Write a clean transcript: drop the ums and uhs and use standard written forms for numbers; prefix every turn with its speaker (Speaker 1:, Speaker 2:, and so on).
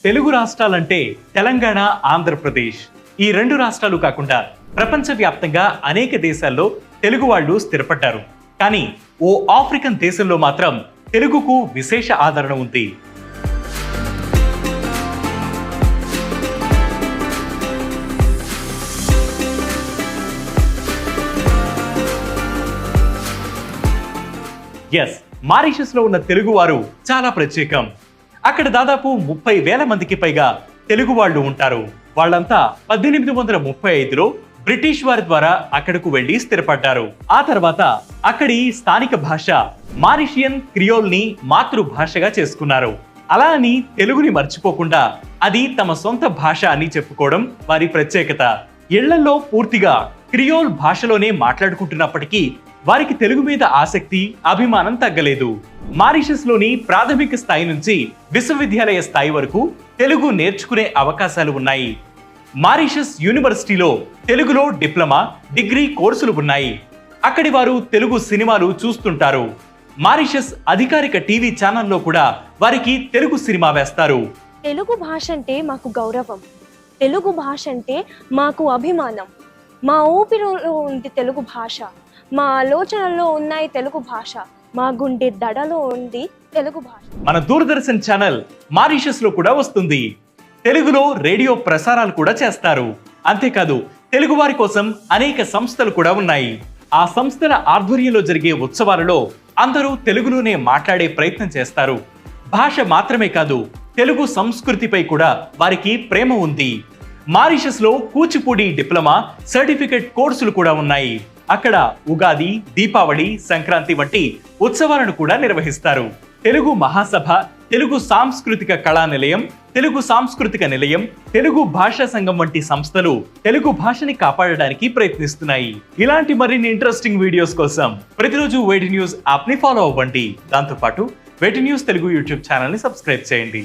Speaker 1: తెలుగు రాష్ట్రాలంటే తెలంగాణ, ఆంధ్రప్రదేశ్ ఈ రెండు రాష్ట్రాలు కాకుండా ప్రపంచవ్యాప్తంగా అనేక దేశాల్లో తెలుగు వాళ్ళు స్థిరపడ్డారు. కానీ ఓ ఆఫ్రికన్ దేశంలో మాత్రం తెలుగుకు విశేష ఆదరణ ఉంది. ఎస్, మారిషస్ లో ఉన్న తెలుగు వారు చాలా ప్రత్యేకం. అక్కడ దాదాపు 30,000 మందికి పైగా తెలుగు వాళ్ళు ఉంటారు. వాళ్ళంతా 1835లో బ్రిటిష్ వారి ద్వారా అక్కడకు వెళ్లి స్థిరపడ్డారు. ఆ తర్వాత అక్కడి స్థానిక భాష మారిషియన్ క్రియోల్ ని మాతృభాషగా చేసుకున్నారు. అలా అని తెలుగుని మర్చిపోకుండా అది తమ సొంత భాష అని చెప్పుకోవడం వారి ప్రత్యేకత. ఇళ్లలో పూర్తిగా క్రియోల్ భాషలోనే మాట్లాడుకుంటున్నప్పటికీ వారికి తెలుగు మీద ఆసక్తి, అభిమానం తగ్గలేదు. మారిషస్ లోని ప్రాథమిక స్థాయి నుంచి విశ్వవిద్యాలయ స్థాయి వరకు తెలుగు నేర్చుకునే అవకాశాలు ఉన్నాయి. మారిషస్ యూనివర్సిటీలో తెలుగులో డిప్లొమా, డిగ్రీ కోర్సులు ఉన్నాయి. అక్కడి వారు తెలుగు సినిమాలు చూస్తుంటారు. మారిషస్ అధికారిక టీవీ ఛానల్లో కూడా వారికి తెలుగు సినిమా వేస్తారు.
Speaker 2: తెలుగు భాష అంటే మాకు గౌరవం, తెలుగు భాష అంటే మాకు అభిమానం. మా ఊపిరిలో ఉంది తెలుగు భాష, మా ఆలోచనల్లో ఉన్నాయి తెలుగు భాష, మా గుండె దడలో ఉంది తెలుగు భాష.
Speaker 1: మన దూరదర్శన్ ఛానల్ మారిషస్ లో కూడా వస్తుంది. తెలుగులో రేడియో ప్రసారాలు కూడా చేస్తారు. అంతేకాదు తెలుగు వారి కోసం అనేక సంస్థలు కూడా ఉన్నాయి. ఆ సంస్థల ఆధ్వర్యంలో జరిగే ఉత్సవాలలో అందరూ తెలుగులోనే మాట్లాడే ప్రయత్నం చేస్తారు. భాష మాత్రమే కాదు, తెలుగు సంస్కృతిపై కూడా వారికి ప్రేమ ఉంది. మారిషస్ లో కూచిపూడి డిప్లొమా, సర్టిఫికెట్ కోర్సులు కూడా ఉన్నాయి. అక్కడ ఉగాది, దీపావళి, సంక్రాంతి వంటి ఉత్సవాలను కూడా నిర్వహిస్తారు. తెలుగు మహాసభ, తెలుగు సాంస్కృతిక కళా నిలయం, తెలుగు సాంస్కృతిక నిలయం, తెలుగు భాషా సంఘం వంటి సంస్థలు తెలుగు భాషని కాపాడడానికి ప్రయత్నిస్తున్నాయి. ఇలాంటి మరిన్ని ఇంట్రెస్టింగ్ వీడియోస్ కోసం ప్రతిరోజు వేటి న్యూస్ యాప్ ని ఫాలో అవ్వండి. దాంతోపాటు వేటి న్యూస్ తెలుగు యూట్యూబ్ ఛానల్ ని సబ్స్క్రైబ్ చేయండి.